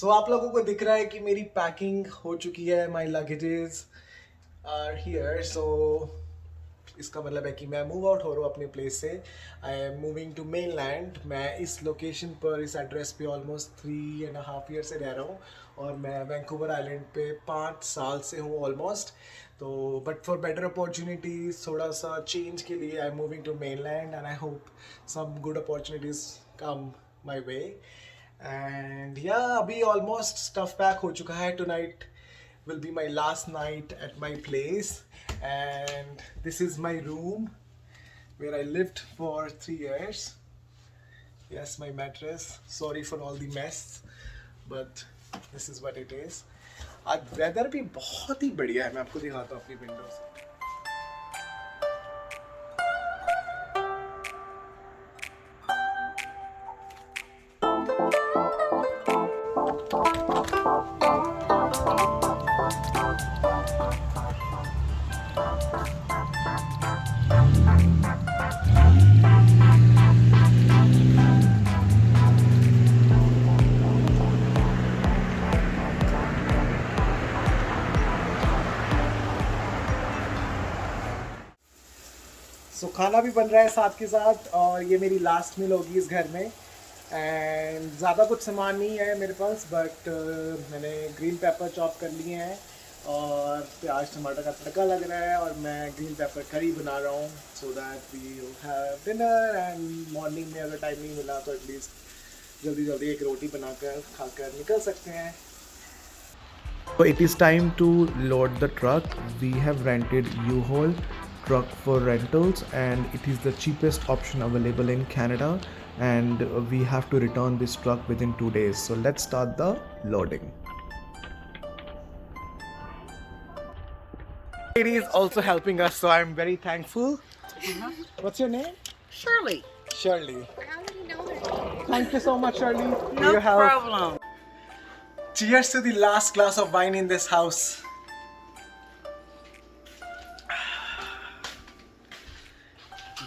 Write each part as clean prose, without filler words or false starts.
सो आप लोगों को दिख रहा है कि मेरी पैकिंग हो चुकी है. माई लगेजेस आर हियर. सो इसका मतलब है कि मैं मूव आउट हो रहा हूँ अपने प्लेस से. I am moving to mainland. मैं इस लोकेशन पर, इस एड्रेस पे ऑलमोस्ट 3.5 ईयर से रह रहा हूँ. और मैं वैंकूवर आइलैंड पे 5 साल से हूँ ऑलमोस्ट. तो बट फॉर बेटर अपॉर्चुनिटीज़, थोड़ा सा चेंज के लिए I am moving to mainland and I hope some good opportunities come my way. And yeah अभी ऑलमोस्ट स्टफ पैक हो चुका है. Tonight will be my last night at my place, and this is my room where I lived for 3 years. Yes, my mattress. Sorry for all the mess, but this is what it is. आज weather भी बहुत ही बढ़िया है. मैं आपको दिखाता हूँ अपनी विंडो से. सो खाना भी बन रहा है साथ के साथ, और ये मेरी लास्ट मील होगी इस घर में. एंड ज़्यादा कुछ सामान नहीं है मेरे पास, बट मैंने ग्रीन पेपर चॉप कर लिए हैं और प्याज टमाटर का तड़का लग रहा है, और मैं ग्रीन पेपर करी बना रहा हूँ so that we have dinner. And morning में अगर टाइम नहीं मिला तो एटलीस्ट जल्दी जल्दी एक रोटी बनाकर खाकर निकल सकते हैं. So it is time to load the truck. We have rented U-Haul truck for rentals, and it is the cheapest option available in Canada, and we have to return this truck within 2 days. So let's start the loading. It is also helping us, so I'm very thankful. What's your name? Shirley. Shirley. How do you know her? Thank you so much, Shirley, for No your help. problem. Cheers to the last glass of wine in this house.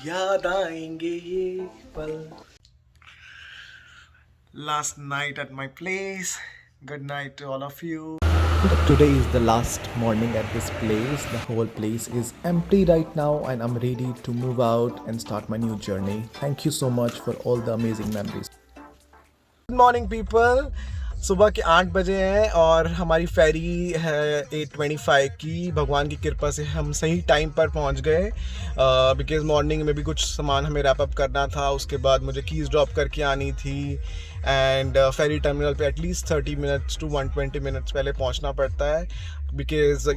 याद आएंगे ये पल. Last night at my place. Good night to all of you. Today is the last morning at this place. The whole place is empty right now, and I'm ready to move out and start my new journey. Thank you so much for all the amazing memories. Good morning, people. सुबह के 8 बजे हैं और हमारी फेरी है 8:25 की. भगवान की कृपा से हम सही टाइम पर पहुंच गए, बिकॉज़ मॉर्निंग में भी कुछ सामान हमें रैप अप करना था. उसके बाद मुझे कीज़ ड्रॉप करके आनी थी, एंड फेरी टर्मिनल पे एटलीस्ट 30 मिनट्स टू 120 मिनट्स पहले पहुंचना पड़ता है, बिकॉज़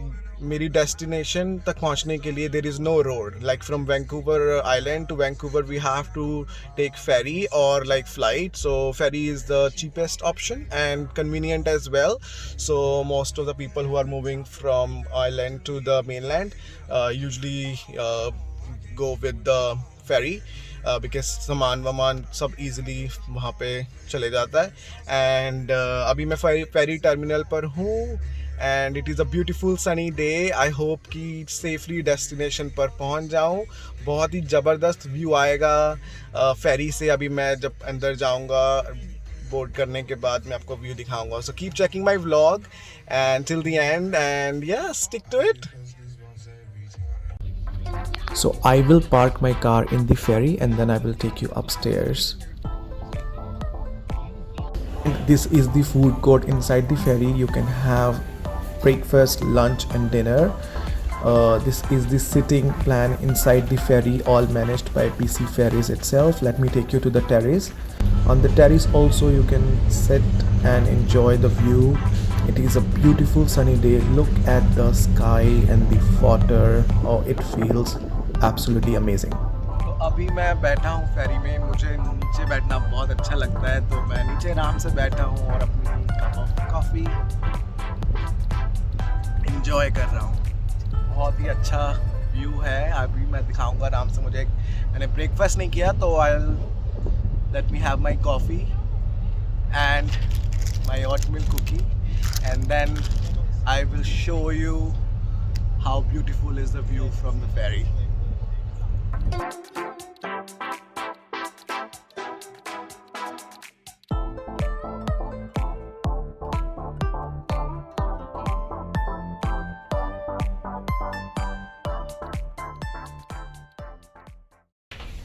मेरी डेस्टिनेशन तक पहुंचने के लिए there is no road. Like from Vancouver Island to Vancouver we have to take ferry और like flight. So ferry is the cheapest option and convenient as well. So most of the people who are moving from island to the mainland usually go with the ferry, because सामान वामान सब easily वहाँ पे चले जाता है. And अभी मैं ferry terminal पर हूँ, and it is a beautiful sunny day. I hope कि safely destination पर पहुँच जाऊँ. बहुत ही ज़बरदस्त व्यू आएगा फेरी से. अभी मैं जब अंदर जाऊँगा बोर्ड करने के बाद मैं आपको व्यू दिखाऊंगा. So keep checking my vlog and till the end, and या stick to it. So I will park my car in the ferry and then I will take you upstairs. This is the food court inside the ferry. You can have breakfast, lunch and dinner. This is the sitting plan inside the ferry, all managed by PC Ferries itself. Let me take you to the terrace. On the terrace also you can sit and enjoy the view. It is a beautiful sunny day. Look at the sky and the water. Oh, it feels absolutely amazing. तो अभी मैं बैठा हूँ फेरी में. मुझे नीचे बैठना बहुत अच्छा लगता है, तो मैं नीचे आराम से बैठा हूँ और अपनी कप ऑफ कॉफ़ी एंजॉय कर रहा हूँ. बहुत ही अच्छा व्यू है. अभी मैं दिखाऊंगा आराम से. मैंने ब्रेकफास्ट नहीं किया, तो let me have my coffee and my oatmeal cookie, and then I will show you how beautiful is the view from the ferry.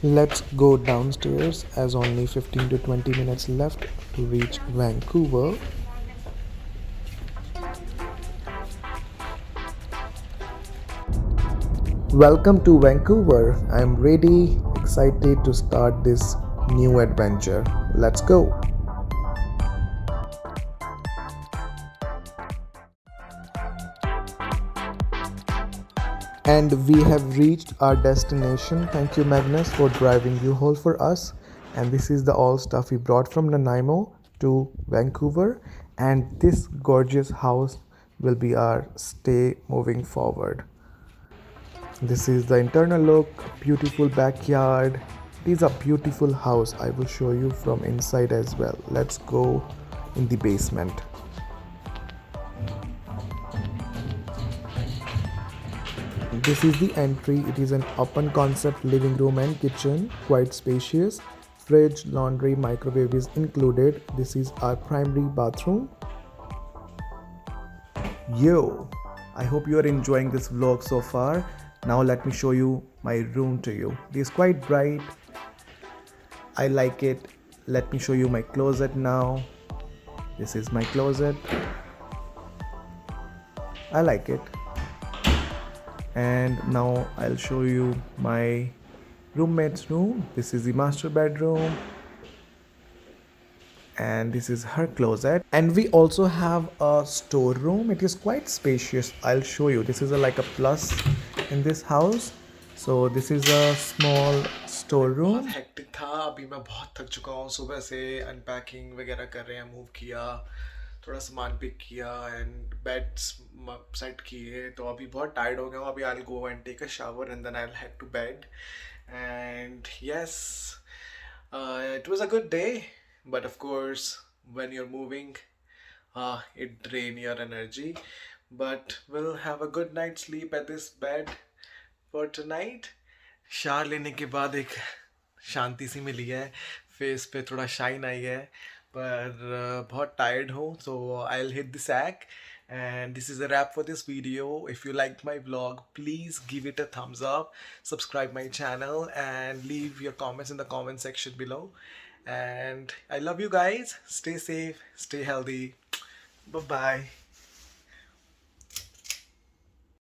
Let's go downstairs as only 15 to 20 minutes left to reach Vancouver. Welcome to Vancouver. I'm ready, excited to start this new adventure. Let's go. And we have reached our destination. Thank you, Magnus, for driving U-Haul for us. And this is the all stuff we brought from Nanaimo to Vancouver. And this gorgeous house will be our stay moving forward. This is the internal look, beautiful backyard. It is a beautiful house. I will show you from inside as well. Let's go in the basement. This is the entry. It is an open concept living room and kitchen, quite spacious. Fridge, laundry, microwave is included. This is our primary bathroom. Yo, I hope you are enjoying this vlog so far. Now let me show you my room to you. It is quite bright. I like it. Let me show you my closet now. This is my closet. I like it. And now I'll show you my roommate's room. This is the master bedroom. And this is her closet, and we also have a storeroom. It is quite spacious. I'll show you. This is like a plus in this house. So this is a small storeroom. बहुत hectic था, अभी मैं बहुत थक चुका हूँ सुबह से. अनपैकिंग वगैरह कर रहे हैं, मूव किया, थोड़ा सामान पिक किया एंड बेड्स सेट किए, तो अभी बहुत टायर्ड हो गया हूँ. अभी I'll go and take a shower and then I'll head to bed. And yes, it was a good day. But of course, when you're moving, it drains your energy. But we'll have a good night's sleep at this bed for tonight. शार लेने के बाद एक शांति सी मिली है, face पे थोड़ा shine आई है, पर बहुत tired हूँ, so I'll hit the sack. And this is a wrap for this video. If you liked my vlog, please give it a thumbs up, subscribe my channel, and leave your comments in the comment section below. And I love you guys. Stay safe, stay healthy. Bye bye.